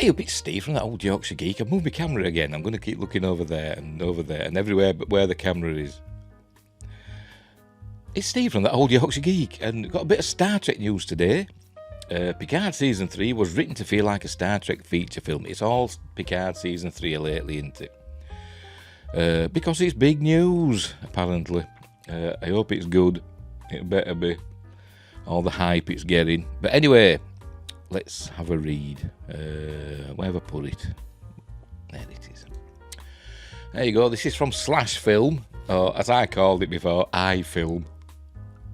Hey up, it's Steve from that old Yorkshire geek. I've moved my camera again. I'm going to keep looking over there and everywhere but where the camera is. It's Steve from that old Yorkshire geek, and got a bit of Star Trek news today. Picard Season 3 was written to feel like a Star Trek feature film. It's all Picard Season 3 lately, isn't it? Because it's big news, apparently. I hope it's good. It better be. All the hype it's getting. But anyway, let's have a read. Where have I put it? There it is. There you go. This is from Slash Film, or as I called it before, iFilm.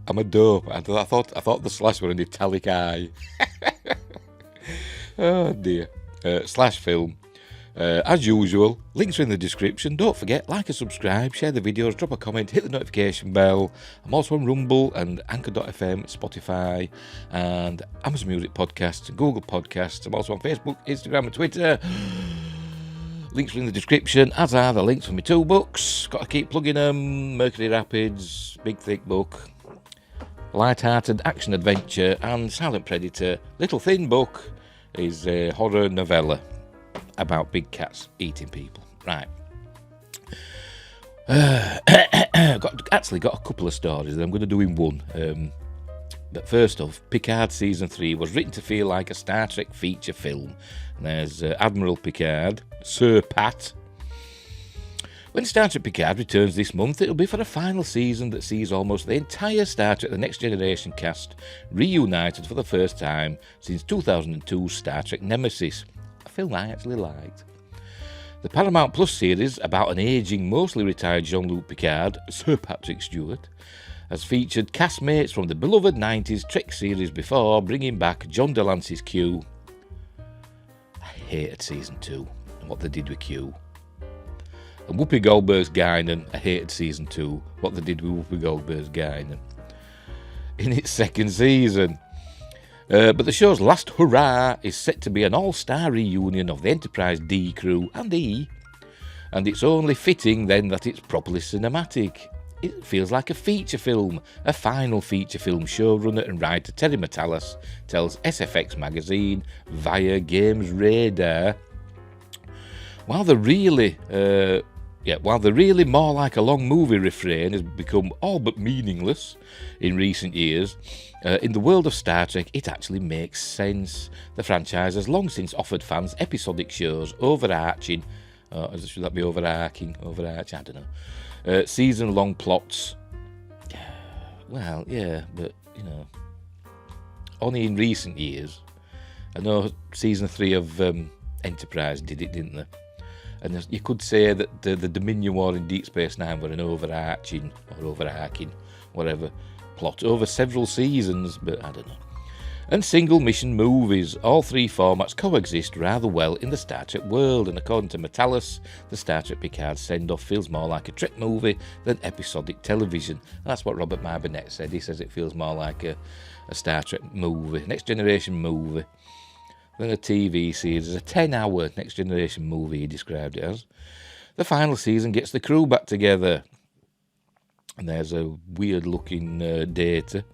I'm a dope. I thought the slash were an italic I. Oh dear. Slash Film. As usual, links are in the description. Don't forget, like and subscribe, share the videos, drop a comment, hit the notification bell. I'm also on Rumble and Anchor.fm, Spotify, and Amazon Music Podcasts and Google Podcasts. I'm also on Facebook, Instagram, and Twitter. Links are in the description, as are the links for my 2 books. Got to keep plugging them. Mercury Rapids, big thick book. Light-hearted action adventure, and Silent Predator, little thin book, is a horror novella about big cats eating people. Right. Got a couple of stories that I'm going to do in one. But first off, Picard Season 3 was written to feel like a Star Trek feature film. And there's Admiral Picard, Sir Pat. When Star Trek Picard returns this month, it'll be for a final season that sees almost the entire Star Trek The Next Generation cast reunited for the first time since 2002's Star Trek Nemesis, a film I actually liked. The Paramount Plus series about an ageing, mostly retired Jean-Luc Picard, Sir Patrick Stewart, has featured castmates from the beloved 90s Trek series before bringing back John Delancey's Q. I hated Season 2 and what they did with Q. And Whoopi Goldberg's Guinan, I hated Season 2, what they did with Whoopi Goldberg's Guinan in its second season. But the show's last hurrah is set to be an all-star reunion of the Enterprise D crew and E, and it's only fitting then that it's properly cinematic. It feels like a feature film. A final feature film showrunner and writer Terry Matalas tells SFX magazine via Games Radar. While the really more like a long movie refrain has become all but meaningless in recent years, in the world of Star Trek, it actually makes sense. The franchise has long since offered fans episodic shows, overarching, should that be overarching? Overarching, I don't know. Season-long plots. Well, yeah, but, you know, only in recent years. I know Season 3 of Enterprise did it, didn't they? And you could say that the Dominion War in Deep Space Nine were an overarching, whatever, plot over several seasons, but I don't know. And single mission movies. All 3 formats coexist rather well in the Star Trek world, and according to Matalas, the Star Trek Picard send-off feels more like a Trek movie than episodic television. And that's what Robert Marbinet said. He says it feels more like a Star Trek movie, Next Generation movie, than a TV series. A 10-hour Next Generation movie, he described it as. The final season gets the crew back together. And there's a weird-looking data.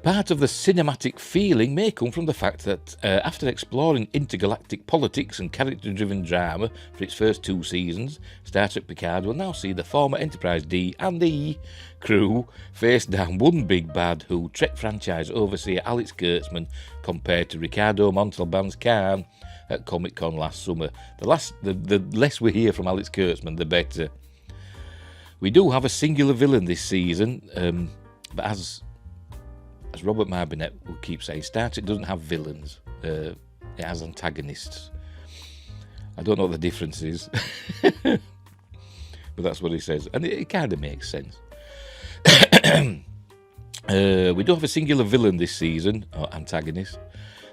Part of the cinematic feeling may come from the fact that after exploring intergalactic politics and character-driven drama for its first 2 seasons, Star Trek Picard will now see the former Enterprise D and E crew face down one big bad who Trek franchise overseer Alex Kurtzman compared to Ricardo Montalban's Khan at Comic-Con last summer. The less we hear from Alex Kurtzman, the better. We do have a singular villain this season, but as Robert Marbinet will keep saying, Star Trek doesn't have villains. It has antagonists. I don't know what the difference is. But that's what he says. And it kind of makes sense. We do have a singular villain this season, or antagonist.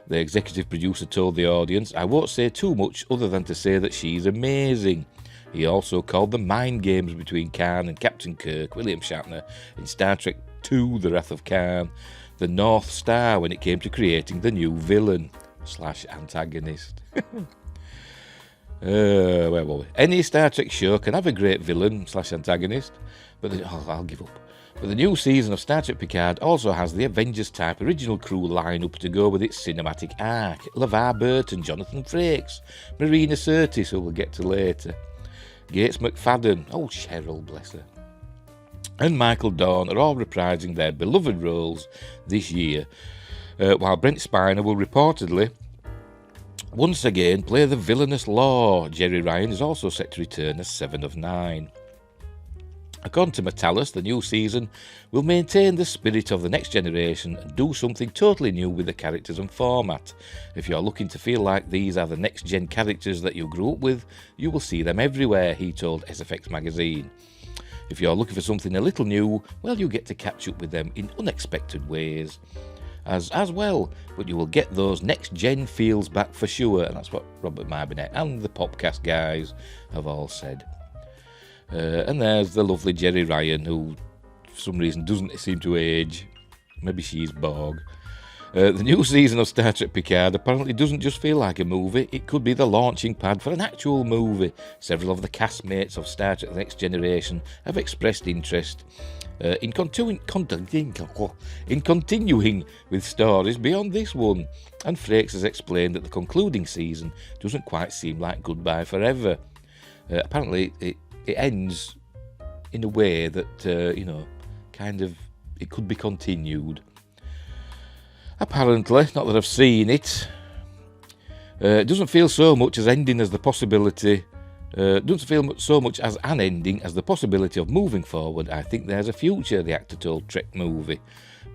The executive producer told the audience, I won't say too much other than to say that she's amazing. He also called the mind games between Khan and Captain Kirk, William Shatner, in Star Trek II, The Wrath of Khan, the North Star when it came to creating the new villain / antagonist. Where were we? Any Star Trek show can have a great villain / antagonist, but I'll give up. But the new season of Star Trek Picard also has the Avengers-type original crew lineup to go with its cinematic arc. LeVar Burton, Jonathan Frakes, Marina Sirtis, who we'll get to later, Gates McFadden, oh Cheryl, bless her, and Michael Dorn are all reprising their beloved roles this year, while Brent Spiner will reportedly once again play the villainous Law. Jerry Ryan is also set to return as 7 of 9. According to Metalis, the new season will maintain the spirit of the Next Generation and do something totally new with the characters and format. If you're looking to feel like these are the next-gen characters that you grew up with, you will see them everywhere, he told SFX magazine. If you're looking for something a little new, well, you get to catch up with them in unexpected ways as well, but you will get those next-gen feels back for sure, and that's what Robert Marbinet and the Popcast guys have all said. And there's the lovely Jerry Ryan, who for some reason doesn't seem to age. Maybe she's Borg. The new season of Star Trek Picard apparently doesn't just feel like a movie, it could be the launching pad for an actual movie. Several of the castmates of Star Trek The Next Generation have expressed interest in continuing with stories beyond this one, and Frakes has explained that the concluding season doesn't quite seem like goodbye forever. Apparently it ends in a way that, kind of, it could be continued. Apparently, not that I've seen it. It doesn't feel so much as ending as the possibility. Doesn't feel so much as an ending as the possibility of moving forward. I think there's a future, the actor told Trek Movie.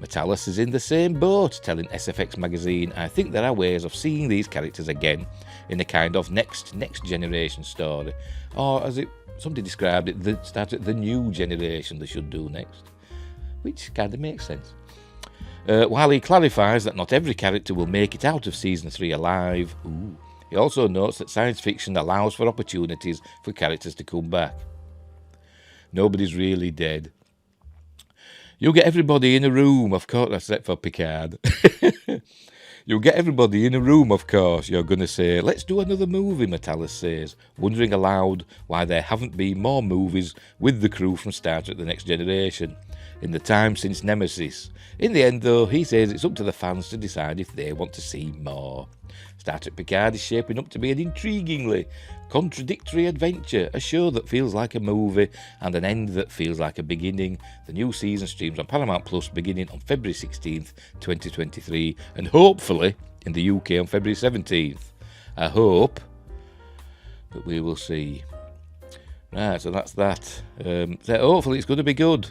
Metalis is in the same boat, telling SFX magazine, I think there are ways of seeing these characters again in a kind of next generation story. Or as somebody described it, the new generation they should do next. Which kind of makes sense. While he clarifies that not every character will make it out of Season 3 alive, he also notes that science fiction allows for opportunities for characters to come back. Nobody's really dead. You'll get everybody in a room, of course, that's it for Picard. You'll get everybody in a room, of course, you're going to say, let's do another movie, Metalis says, wondering aloud why there haven't been more movies with the crew from Star Trek The Next Generation in the time since Nemesis. In the end, though, he says it's up to the fans to decide if they want to see more. Star Trek Picard is shaping up to be an intriguingly contradictory adventure, a show that feels like a movie and an end that feels like a beginning. The new season streams on Paramount Plus beginning on February 16th, 2023, and hopefully in the UK on February 17th. I hope, but we will see. Right, so that's that. So hopefully it's going to be good.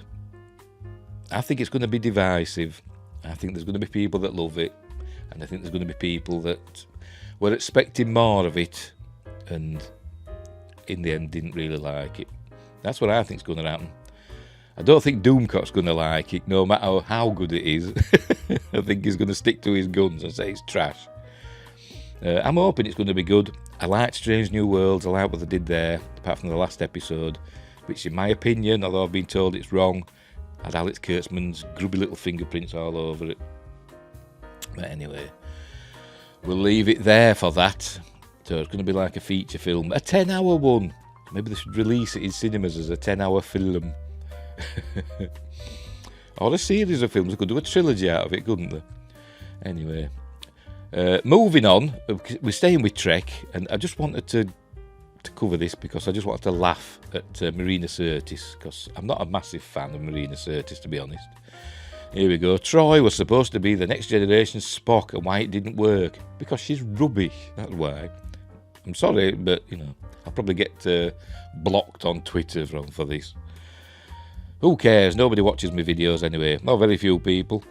I think it's going to be divisive. I think there's going to be people that love it, and I think there's going to be people that were expecting more of it and in the end didn't really like it. That's what I think is going to happen. I don't think Doomcock's going to like it, no matter how good it is. I think he's going to stick to his guns and say it's trash. I'm hoping it's going to be good. I liked Strange New Worlds. I like what they did there, apart from the last episode, which in my opinion, although I've been told it's wrong, had Alex Kurtzman's grubby little fingerprints all over it. But anyway, we'll leave it there for that. So it's going to be like a feature film, a 10-hour one. Maybe they should release it in cinemas as a 10-hour film. Or a series of films. They could do a trilogy out of it, couldn't they? Anyway, moving on. We're staying with Trek, and I just wanted to cover this because I just wanted to laugh at Marina Sirtis, because I'm not a massive fan of Marina Sirtis, to be honest. Here we go. Troi was supposed to be the next generation Spock, and why it didn't work? Because she's rubbish, that's why. I'm sorry, but, I'll probably get blocked on Twitter for this. Who cares? Nobody watches my videos anyway. Not very few people.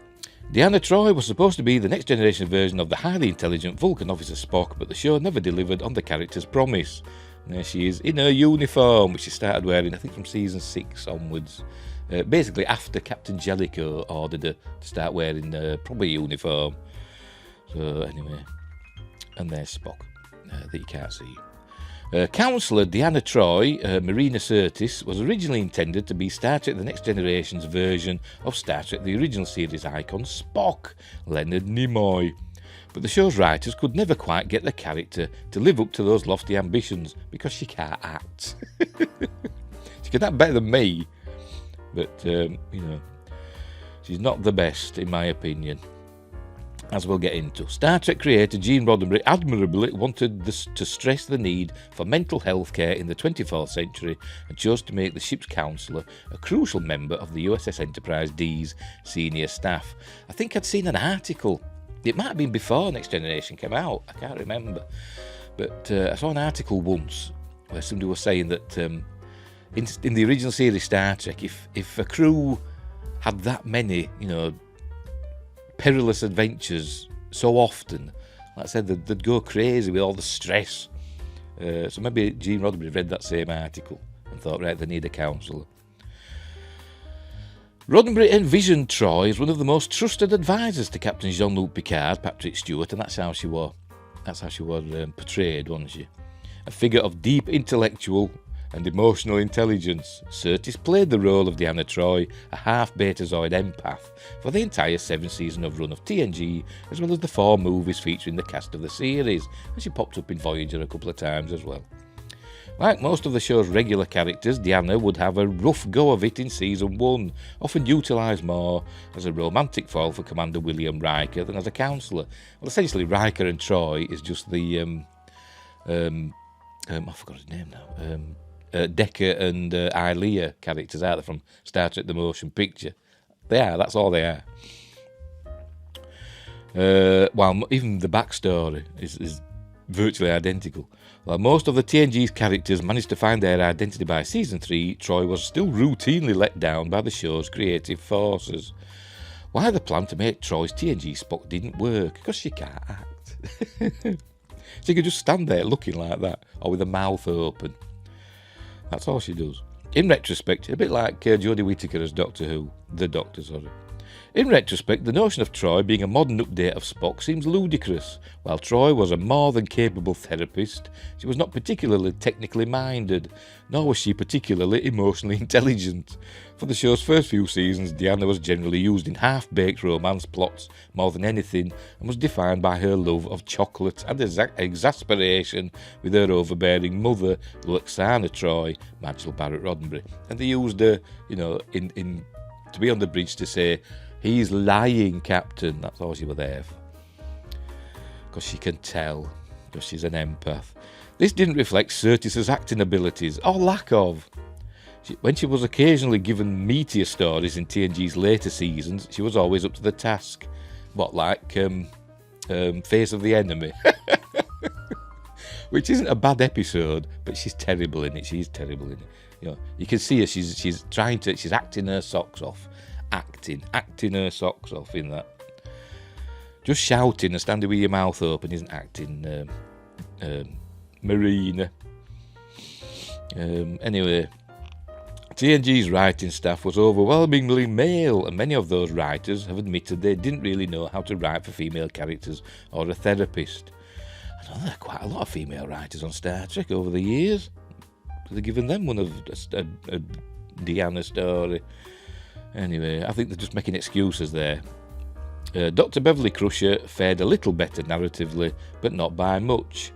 Deanna Troi was supposed to be the next generation version of the highly intelligent Vulcan officer Spock, but the show never delivered on the character's promise. And there she is, in her uniform, which she started wearing, I think, from season 6 onwards. Basically, after Captain Jellicoe ordered her to start wearing a proper uniform. So, anyway. And there's Spock, that you can't see. Counsellor Deanna Troi, Marina Sirtis, was originally intended to be Star Trek The Next Generation's version of Star Trek the original series icon Spock, Leonard Nimoy. But the show's writers could never quite get the character to live up to those lofty ambitions because she can't act. She can act better than me, but, She's not the best, in my opinion, as we'll get into. Star Trek creator Gene Roddenberry admirably wanted to stress the need for mental health care in the 24th century and chose to make the ship's counsellor a crucial member of the USS Enterprise D's senior staff. I think I'd seen an article. It might have been before Next Generation came out. I can't remember. But I saw an article once where somebody was saying that in the original series Star Trek, if a crew had that many, perilous adventures so often, like I said, they'd go crazy with all the stress. So maybe Gene Roddenberry read that same article and thought, right, they need a counsellor. Roddenberry envisioned Troi as one of the most trusted advisors to Captain Jean-Luc Picard, Patrick Stewart, and that's how she was portrayed, wasn't she? A figure of deep intellectual and emotional intelligence. Sirtis played the role of Deanna Troi, a half-betazoid empath, for the entire 7th-season of run of TNG, as well as the 4 movies featuring the cast of the series, and she popped up in Voyager a couple of times as well. Like most of the show's regular characters, Deanna would have a rough go of it in Season 1, often utilised more as a romantic foil for Commander William Riker than as a counsellor. Well, essentially, Riker and Troi is just the... I forgot his name now. Decker and Ilea characters, aren't they, from Star Trek The Motion Picture? They are, that's all they are. While even the backstory is virtually identical. While most of the TNG's characters managed to find their identity by Season 3, Troi was still routinely let down by the show's creative forces. Why the plan to make Troi's TNG Spock didn't work? Because she can't act. She could just stand there looking like that, or with her mouth open. That's all she does. In retrospect, a bit like Jodie Whittaker as Doctor Who. The Doctor, sorry. In retrospect, the notion of Troi being a modern update of Spock seems ludicrous. While Troi was a more than capable therapist, she was not particularly technically minded, nor was she particularly emotionally intelligent. For the show's first few seasons, Deanna was generally used in half-baked romance plots more than anything, and was defined by her love of chocolate and exasperation with her overbearing mother, Luxana Troi, Marshall Barrett Roddenberry. And they used her, to be on the bridge to say, "He's lying, Captain." That's all she was there for. Because she can tell, because she's an empath. This didn't reflect Sirtis' acting abilities, or lack of. When she was occasionally given meteor stories in TNG's later seasons, she was always up to the task. What, like Face of the Enemy? Which isn't a bad episode, but she's terrible in it. She's terrible in it. You can see her, she's acting her socks off. Acting her socks off in that. Just shouting and standing with your mouth open isn't acting. Marina. Anyway, TNG's writing staff was overwhelmingly male, and many of those writers have admitted they didn't really know how to write for female characters or a therapist. I know there are quite a lot of female writers on Star Trek over the years. They've given them one of a Deanna story. Anyway, I think they're just making excuses there. Dr. Beverly Crusher fared a little better narratively, but not by much.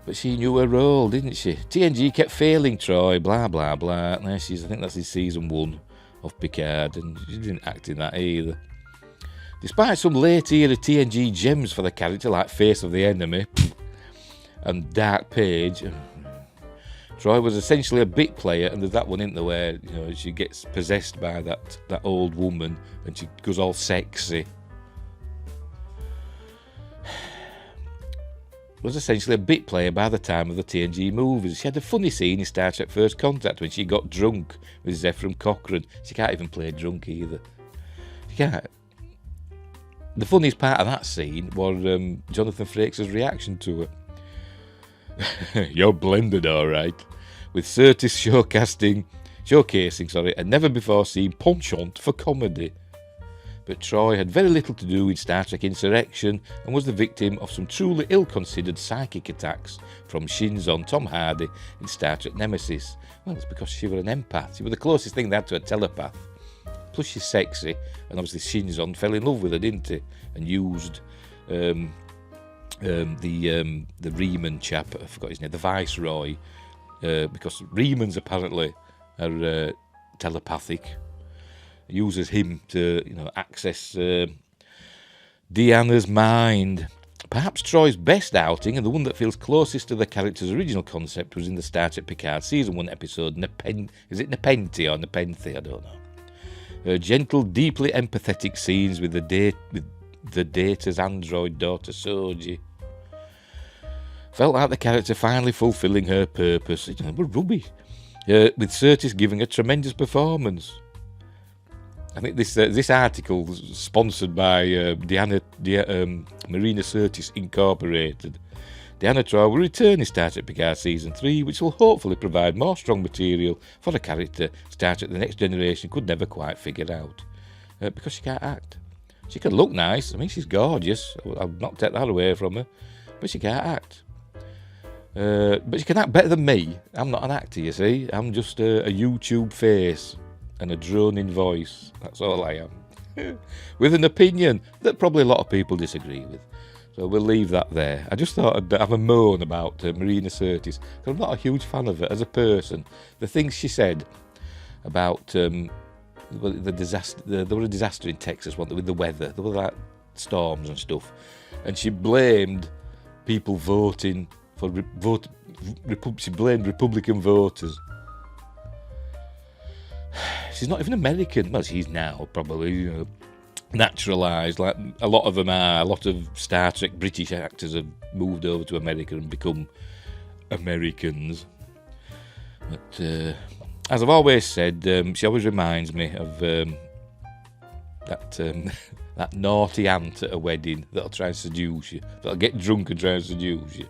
But she knew her role, didn't she? TNG kept failing Troi, blah, blah, blah. There she is. I think that's in Season 1 of Picard, and she didn't act in that either. Despite some late-era TNG gems for the character, like Face of the Enemy and Dark Page, Troi was essentially a bit player, and there's that one, isn't there, where she gets possessed by that old woman and she goes all sexy. Was essentially a bit player by the time of the TNG movies. She had a funny scene in Star Trek First Contact when she got drunk with Zefram Cochrane. She can't even play drunk either. She can't. The funniest part of that scene was Jonathan Frakes' reaction to her. "You're blended, all right," with Sirtis showcasing a never-before-seen penchant for comedy. But Troi had very little to do with Star Trek Insurrection and was the victim of some truly ill-considered psychic attacks from Shinzon Tom Hardy in Star Trek Nemesis. Well, it's because she was an empath. She was the closest thing they had to a telepath. Plus she's sexy, and obviously Shinzon fell in love with her, didn't he? And used the Riemann chap, I forgot his name, the Viceroy, because Riemann's apparently are telepathic. uses him to, access Deanna's mind. Perhaps Troi's best outing, and the one that feels closest to the character's original concept, was in the Star Trek Picard Season 1 episode, is it Nepenthe or Nepenthe? I don't know. Her gentle, deeply empathetic scenes with the Data's android daughter, Soji. Felt like the character finally fulfilling her purpose. We're rubbish. With Sirtis giving a tremendous performance. I think this article is sponsored by Marina Sirtis Incorporated. Deanna Troi will return in Star Trek Picard Season 3, which will hopefully provide more strong material for a character Star Trek The Next Generation could never quite figure out. Because she can't act. She can look nice. I mean, she's gorgeous. I'll not take that away from her. But she can't act. But she can act better than me. I'm not an actor, you see. I'm just a YouTube face and a droning voice. That's all I am. With an opinion that probably a lot of people disagree with. So we'll leave that there. I just thought I'd have a moan about Marina Sirtis, because I'm not a huge fan of her as a person. The things she said about the disaster, there was a disaster in Texas with the weather. There were like storms and stuff. And she blamed people voting for she blamed Republican voters. She's not even American. Well, she's now probably naturalised, like a lot of them are. A lot of Star Trek British actors have moved over to America and become Americans. But as I've always said, she always reminds me of that naughty aunt at a wedding that'll try and seduce you, that'll get drunk and try and seduce you.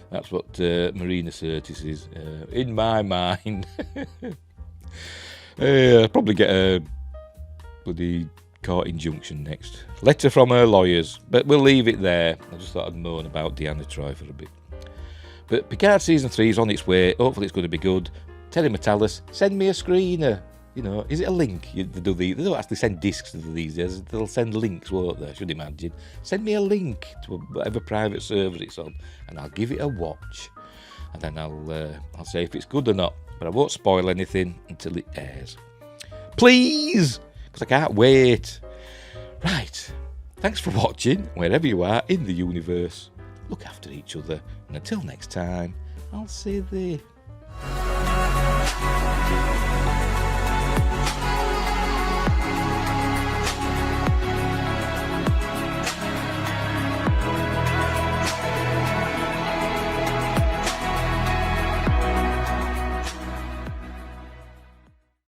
That's what Marina Sirtis is, in my mind. I'll probably get a bloody court injunction next. Letter from her lawyers, but we'll leave it there. I just thought I'd moan about Deanna Troi for a bit. But Picard Season 3 is on its way. Hopefully it's going to be good. Terry Metalis, send me a screener. Is it a link? They don't actually send discs these days. They'll send links, won't they? I should imagine. Send me a link to whatever private server it's on, and I'll give it a watch. And then I'll say if it's good or not. But I won't spoil anything until it airs. Please! Because I can't wait. Right. Thanks for watching, wherever you are in the universe. Look after each other. And until next time, I'll say this.